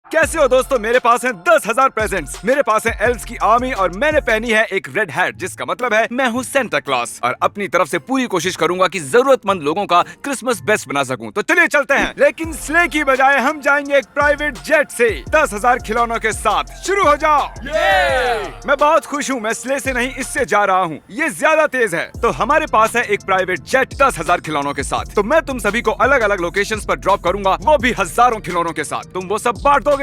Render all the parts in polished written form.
कैसे हो दोस्तों? मेरे पास है 10,000 प्रेजेंट्स। मेरे पास है एल्व्स की आर्मी और मैंने पहनी है एक रेड हैट, जिसका मतलब है मैं हूँ सेंटा क्लॉस और अपनी तरफ से पूरी कोशिश करूंगा कि जरूरतमंद लोगों का क्रिसमस बेस्ट बना सकूं। तो चलिए चलते हैं, लेकिन स्ले की बजाय हम जाएंगे एक प्राइवेट जेट से 10,000 खिलौनों के साथ। शुरू हो जाओ। मैं बहुत खुश हूँ, मैं स्ले से नहीं इससे जा रहा हूँ, ये ज्यादा तेज है। तो हमारे पास है एक प्राइवेट जेट 10,000 खिलौनों के साथ। तो मैं तुम सभी को अलग अलग लोकेशंस पर ड्रॉप करूंगा, वो भी हजारों खिलौनों के साथ। तुम वो सब बांट दोगे।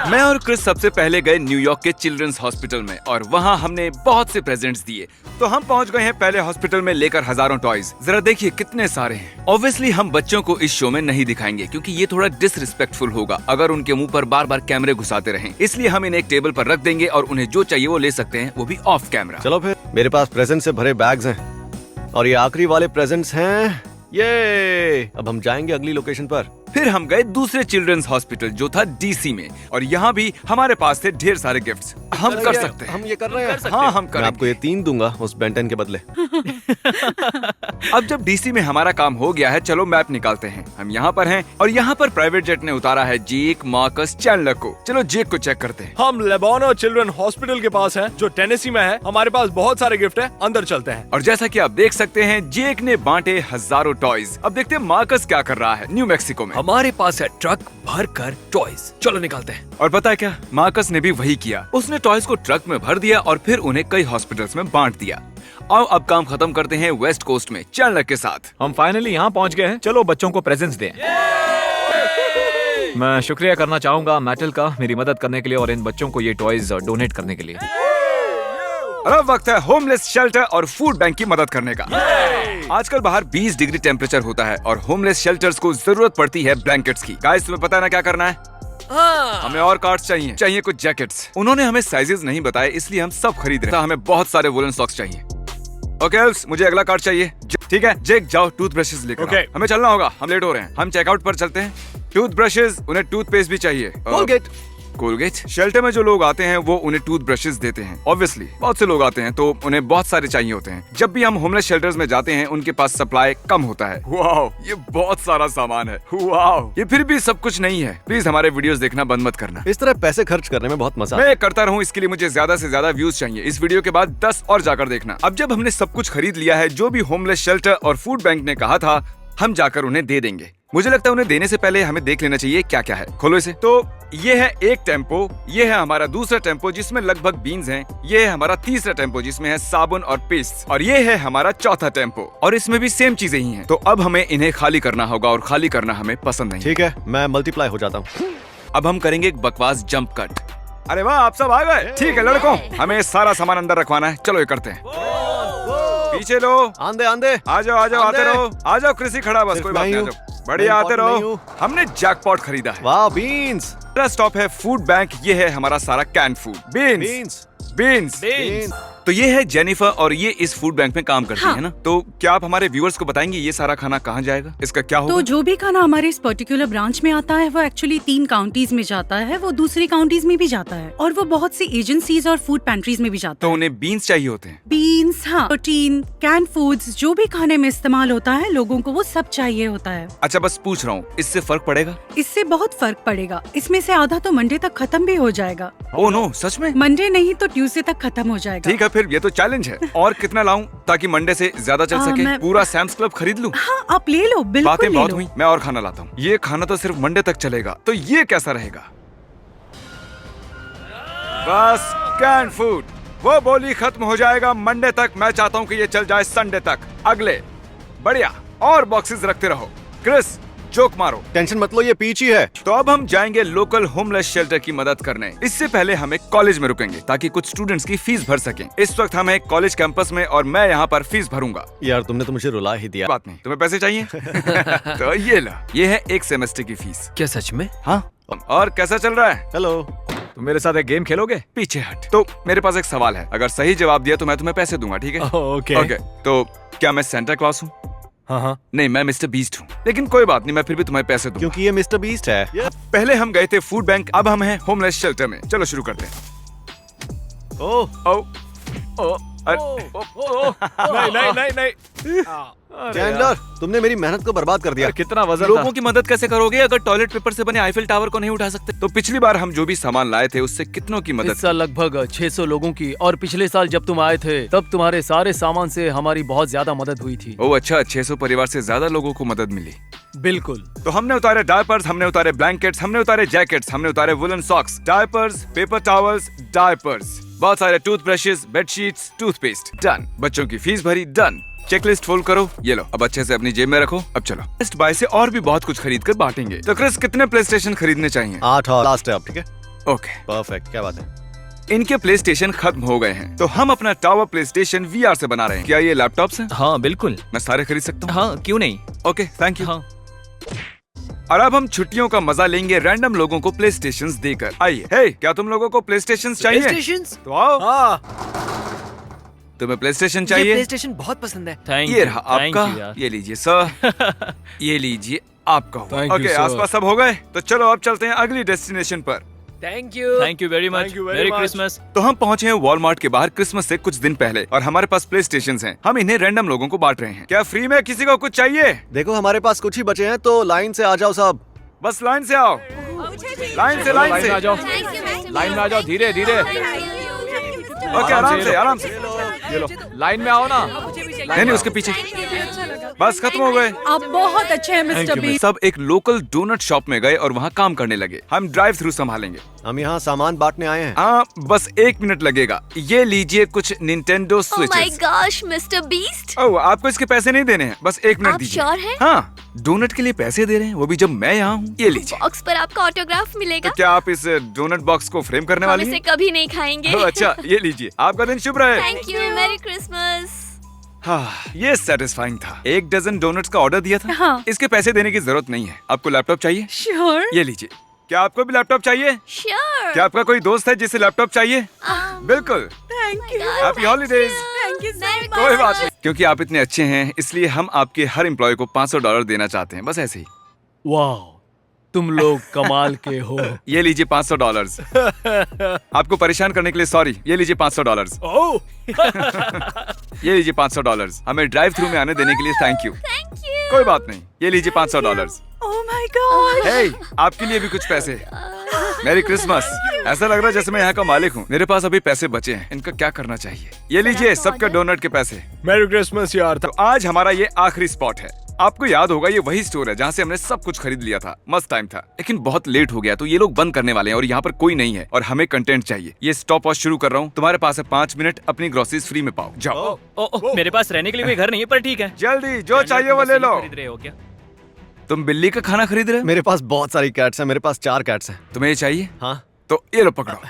मैं और क्रिस सबसे पहले गए न्यूयॉर्क के चिल्ड्रंस हॉस्पिटल में और वहाँ हमने बहुत से प्रेजेंट्स दिए। तो हम पहुँच गए हैं पहले हॉस्पिटल में लेकर हजारों टॉयज। जरा देखिए कितने सारे हैं। ऑब्वियसली हम बच्चों को इस शो में नहीं दिखाएंगे क्योंकि ये थोड़ा डिसरिस्पेक्टफुल होगा अगर उनके मुंह पर बार बार कैमरे घुसाते रहें। इसलिए हम इन्हें एक टेबल पर रख देंगे और उन्हें जो चाहिए वो ले सकते हैं, वो भी ऑफ कैमरा। चलो फिर, मेरे पास प्रेजेंट से भरे बैग्स हैं और ये आखिरी वाले प्रेजेंट्स हैं। ये अब हम जाएंगे अगली लोकेशन पर। फिर हम गए दूसरे चिल्ड्रंस हॉस्पिटल जो था डीसी में और यहाँ भी हमारे पास थे ढेर सारे गिफ्ट्स। हम कर सकते हैं। हम ये कर रहे हैं। हाँ हम मैं करेंगे। आपको ये 3 दूंगा उस बेंटन के बदले। अब जब डीसी में हमारा काम हो गया है, चलो मैप निकालते हैं। हम यहाँ पर हैं और यहाँ पर प्राइवेट जेट ने उतारा है जेक, मार्कस, चैंडलर को। चलो जेक को चेक करते हैं। हम लेबोनो चिल्ड्रन हॉस्पिटल के पास हैं, जो टेनेसी में है। हमारे पास बहुत सारे गिफ्ट हैं, अंदर चलते हैं। और जैसा कि आप देख सकते हैं, जेक ने बांटे हजारों टॉयज। अब देखते हैं मार्कस क्या कर रहा है न्यू मैक्सिको में। हमारे पास है ट्रक भर कर टॉयज। चलो निकालते हैं। और पता है क्या, मार्कस ने भी वही किया। उसने टॉयज को ट्रक में भर दिया और फिर उन्हें कई हॉस्पिटल्स में बांट दिया। आओ अब काम खत्म करते हैं वेस्ट कोस्ट में चैंडलर के साथ। हम फाइनली यहाँ पहुँच गए हैं। चलो बच्चों को प्रेजेंट्स दें। मैं शुक्रिया करना चाहूंगा मेटल का मेरी मदद करने के लिए और इन बच्चों को ये टॉयज डोनेट करने के लिए। और अब वक्त है होमलेस शेल्टर और फूड बैंक की मदद करने का। आजकल बाहर 20 डिग्री टेम्परेचर होता है और होमलेस शेल्टर्स को जरूरत पड़ती है ब्लैंकेट्स की। गाइस तुम्हें पता है ना क्या करना है? हमें और कार्ड्स चाहिए कुछ जैकेट्स। उन्होंने हमें साइजेस नहीं बताए, इसलिए हम सब खरीद रहे हैं। हमें बहुत सारे वुलन सॉक्स चाहिए। ओके एल्व्स, मुझे अगला कार्ड चाहिए। ठीक है जेक, जाओ टूथब्रशेस लेकर आओ। हमें चलना होगा, हम लेट हो रहे हैं। हम चेकआउट पर चलते हैं। टूथब्रशेस, उन्हें टूथपेस्ट भी चाहिए। कोलगेट। शेल्टर में जो लोग आते हैं वो उन्हें टूथब्रशेस देते हैं। ऑब्वियसली बहुत से लोग आते हैं तो उन्हें बहुत सारे चाहिए होते हैं। जब भी हम होमलेस शेल्टर्स में जाते हैं उनके पास सप्लाई कम होता है। वाओ, ये बहुत सारा सामान है। वाओ, ये फिर भी सब कुछ नहीं है। प्लीज हमारे वीडियोस देखना बंद मत करना। इस तरह पैसे खर्च करने में बहुत मजा मैं करता रहूं, इसके लिए मुझे ज्यादा से ज्यादा व्यूज चाहिए। इस वीडियो के बाद 10 और जाकर देखना। अब जब हमने सब कुछ खरीद लिया है जो भी होमलेस शेल्टर और फूड बैंक ने कहा था, हम जाकर उन्हें दे देंगे। मुझे लगता है उन्हें देने से पहले हमें देख लेना चाहिए क्या क्या है। खोलो इसे। तो ये है एक टेम्पो, ये है हमारा दूसरा टेम्पो जिसमें लगभग बीन्स हैं, ये है हमारा तीसरा टेम्पो जिसमें है साबुन और पेस्ट, और ये है हमारा चौथा टेम्पो और इसमें भी सेम चीजें ही हैं। तो अब हमें इन्हें खाली करना होगा और खाली करना हमें पसंद नहीं। ठीक है, मैं मल्टीप्लाई हो जाता हूँ। अब हम करेंगे एक बकवास जंप कट। अरे वाह, आप सब आ गए। ठीक है लड़कों, हमें सारा सामान अंदर रखवाना है। चलो ये करते हैं। पीछे लो। आंदे आ जाओ आते रहो। आ जाओ, कृषि खड़ा, बस कोई बात नहीं। आ जाओ, बढ़िया, आते रहो। हमने जैकपॉट खरीदा है। वाह, बीन्स। अगला स्टॉप है फूड बैंक। ये है हमारा सारा कैन फूड। बीन्स। तो ये है जेनिफर और ये इस फूड बैंक में काम करती है ना। तो क्या आप हमारे व्यूअर्स को बताएंगे ये सारा खाना कहाँ जाएगा, इसका क्या होगा? तो जो भी खाना हमारे इस पर्टिकुलर ब्रांच में आता है वो एक्चुअली 3 काउंटीज में जाता है, वो दूसरी काउंटीज में भी जाता है और वो बहुत सी एजेंसीज और फूड पैंट्रीज में भी जाता तो है। उन्हें बीन्स चाहिए होते हैं। बीन्स, हाँ, प्रोटीन, कैन फूड्स, जो भी खाने में इस्तेमाल होता है लोगों को वो सब चाहिए होता है। अच्छा बस पूछ रहा हूँ, इससे फर्क पड़ेगा? इससे बहुत फर्क पड़ेगा। इसमें से आधा तो मंडे तक खत्म भी हो जाएगा। ओह नो, सच में? मंडे नहीं तो ट्यूसडे तक खत्म हो जाएगा। ठीक है फिर, ये तो चैलेंज है। और कितना लाऊं ताकि मंडे से ज्यादा चल सके? पूरा सैम्स क्लब खरीद लूं? हाँ आप ले लो, बिल्कुल बातें ले बहुत लो। हुई, मैं और खाना लाता हूँ। ये खाना तो सिर्फ मंडे तक चलेगा, तो ये कैसा रहेगा? बस कैन फूड, वो बोली खत्म हो जाएगा मंडे तक। मैं चाहता हूँ कि ये चल जाए संडे तक। अगले बढ़िया और बॉक्सेस रखते रहो। क्रिस जोक मारो। टेंशन मत लो, ये पीच ही है। तो अब हम जाएंगे लोकल होमलेस शेल्टर की मदद करने। इससे पहले हमें कॉलेज में रुकेंगे ताकि कुछ स्टूडेंट्स की फीस भर सकें। इस वक्त हम एक कॉलेज कैंपस में और मैं यहाँ पर फीस भरूंगा। यार तुमने तो मुझे रुला ही दिया। बात नहीं, तुम्हें पैसे चाहिए? तो ये लो, ये है एक सेमेस्टर की फीस। क्या सच में? हाँ। और कैसा चल रहा है? हेलो, तुम मेरे साथ एक गेम खेलोगे? पीछे हट। तो मेरे पास एक सवाल है, अगर सही जवाब दिया तो मैं तुम्हें पैसे दूंगा, ठीक है? ओके। तो क्या मैं सेंटा क्लॉस हूँ? हाँ। नहीं, मैं मिस्टर बीस्ट हूँ। लेकिन कोई बात नहीं, मैं फिर भी तुम्हें पैसे दूंगा क्योंकि ये मिस्टर बीस्ट है। पहले हम गए थे फूड बैंक, अब हम हैं होमलेस शेल्टर में। चलो शुरू करते हैं। ओह ओ, ओ, नहीं। चैंडलर, तुमने मेरी मेहनत को बर्बाद कर दिया। कितना वजन था। लोगों की मदद कैसे करोगे अगर टॉयलेट पेपर से बने आईफिल टावर को नहीं उठा सकते? तो पिछली बार हम जो भी सामान लाए थे उससे कितनों की मदद इस साल लगभग 600 लोगों की, और पिछले साल जब तुम आए थे तब तुम्हारे सारे सामान से हमारी बहुत ज्यादा मदद हुई थी। ओह अच्छा, 600 परिवार से ज्यादा लोगों को मदद मिली। बिल्कुल। तो हमने उतारे डायपर्स, हमने उतारे ब्लैंकेट्स, हमने उतारे जैकेट्स, हमने उतारे woollen socks, diapers, paper towels, diapers, बहुत सारे टूथब्रशेस, बेडशीट्स, टूथपेस्ट। डन। बच्चों की फीस भरी। डन। चेकलिस्ट फुल करो, ये लो, अब अच्छे से अपनी जेब में रखो। अब चलो बेस्ट बाय से और भी बहुत कुछ खरीद कर बांटेंगे। तो क्रिस, कितने प्ले स्टेशन खरीदने चाहिए? 8 और लास्ट है अब, ठीक है? ओके, परफेक्ट, क्या बात है? इनके प्ले स्टेशन खत्म हो गए हैं तो हम अपना टावर प्ले स्टेशन VR से बना रहे हैं। क्या ये लैपटॉप्स हैं? हाँ बिल्कुल। मैं सारे खरीद सकता हूँ? हाँ क्यों नहीं। Okay, thank you. हाँ और अब हम छुट्टियों का मजा लेंगे रैंडम लोगों को प्ले स्टेशन देकर। आइए। हे, क्या तुम लोगों को प्ले स्टेशन चाहिए? तो आओ। तुम्हें प्ले स्टेशन चाहिए? प्लेस्टेशन बहुत पसंद है। थैंक ये रहा थैंक आपका। यू यार। ये लीजिए सर। ये लीजिए आपका हुआ। Thank you, okay, sir. आसपास सब हो गए तो चलो अब चलते हैं अगली डेस्टिनेशन पर। Thank you. Thank you very much. Thank you very मेरी much. क्रिसमस। तो हम पहुंचे हैं वॉलमार्ट के बाहर क्रिसमस से कुछ दिन पहले और हमारे पास प्ले स्टेशन हैं। हम इन्हें रैंडम लोगों को बांट रहे हैं। क्या फ्री में किसी को कुछ चाहिए? देखो, हमारे पास कुछ ही बचे हैं, तो लाइन से आ जाओ सब। बस लाइन से आओ। लाइन से, लाइन लाइन में आ से। जाओ। लाइन में आ जाओ, धीरे धीरे। ओके, आराम से, आराम से। ये लो, लाइन में आओ ना। नहीं नहीं, उसके पीछे। बस खत्म हो गए। आप बहुत अच्छे हैं मिस्टर बीस्ट। सब एक लोकल डोनट शॉप में गए और वहाँ काम करने लगे। हम ड्राइव थ्रू संभालेंगे। हम यहाँ सामान बांटने आए हैं। हाँ, बस 1 मिनट लगेगा। ये लीजिए कुछ Nintendo Oh my switches. gosh, Mr. Beast! ओह, आपको इसके पैसे नहीं देने हैं, बस 1 मिनट आप दीजिए। sure हैं? हाँ, डोनट के लिए पैसे दे रहे हैं, वो भी जब मैं यहाँ हूँ। ये लीजिए। बॉक्स पर आपका ऑटोग्राफ मिलेगा। तो क्या आप इस डोनट बॉक्स को फ्रेम करने हम वाली इसे हैं? कभी नहीं खाएंगे। ओह, अच्छा, ये लीजिए। आपका दिन शुभ रहे। Thank you. Merry Christmas. हाँ, ये सेटिस्फाइंग था। 1 डजन डोनट्स का ऑर्डर दिया था। हाँ। इसके पैसे देने की जरूरत नहीं है। आपको लैपटॉप चाहिए? श्योर। ये लीजिए। क्या आपको भी लैपटॉप चाहिए? श्योर। क्या आपका कोई दोस्त है जिसे लैपटॉप चाहिए? बिल्कुल। Thank you. Happy holidays. Thank you so much. कोई बात नहीं। क्योंकि आप इतने अच्छे हैं इसलिए हम आपके हर एम्प्लॉय को $500 देना चाहते हैं, बस ऐसे ही। वाह, तुम लोग कमाल के हो। ये लीजिए $500। आपको परेशान करने के लिए सॉरी। ये लीजिए $500। ओह, ये लीजिए $500। हमें ड्राइव थ्रू में आने देने के लिए थैंक यू। Thank you. कोई बात नहीं, ये लीजिए $500। Oh my God. हे, आपके लिए भी कुछ पैसे। मेरी क्रिसमस। ऐसा लग रहा है जैसे मैं यहाँ का मालिक हूँ। मेरे पास अभी पैसे बचे हैं, इनका क्या करना चाहिए? ये लीजिए सबके डोनट के पैसे। मैरी क्रिसमस यार। तो आज हमारा ये आखिरी स्पॉट है। आपको याद होगा ये वही स्टोर है जहाँ से हमने सब कुछ खरीद लिया था। मस्त टाइम था, लेकिन बहुत लेट हो गया तो ये लोग बंद करने वाले हैं और यहाँ पर कोई नहीं है और हमें कंटेंट चाहिए। ये स्टॉप वॉच शुरू कर रहा हूँ। तुम्हारे पास है 5 मिनट, अपनी ग्रोसरीज फ्री में पाओ। जाओ मेरे पास रहने के लिए कोई घर नहीं है, पर ठीक है। जल्दी, जो चाहिए वो ले लो। खरीद रहे हो क्या? तुम बिल्ली का खाना खरीद रहे हो? मेरे पास बहुत सारी कैट्स हैं, मेरे पास 4 कैट्स हैं। तुम्हें ये चाहिए? हाँ। तो ये लो, पकड़ो।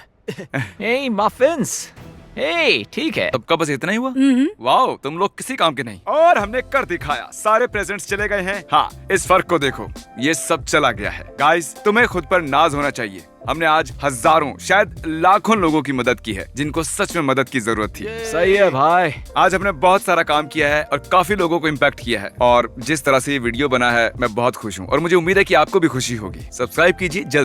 हे मफिन्स। हे ठीक है। सबका बस इतना ही हुआ? वाओ, तुम लोग किसी काम के नहीं। और हमने कर दिखाया। सारे प्रेजेंट्स चले गए हैं। हाँ, इस फर्क को देखो, ये सब चला गया है। गाइस, तुम्हें खुद पर नाज होना चाहिए। हमने आज हजारों, शायद लाखों लोगों की मदद की है जिनको सच में मदद की जरूरत थी। सही है भाई। आज हमने बहुत सारा काम किया है और काफी लोगों को इम्पैक्ट किया है। और जिस तरह से ये वीडियो बना है, मैं बहुत खुश हूँ और मुझे उम्मीद है कि आपको भी खुशी होगी। सब्सक्राइब कीजिए जल्द।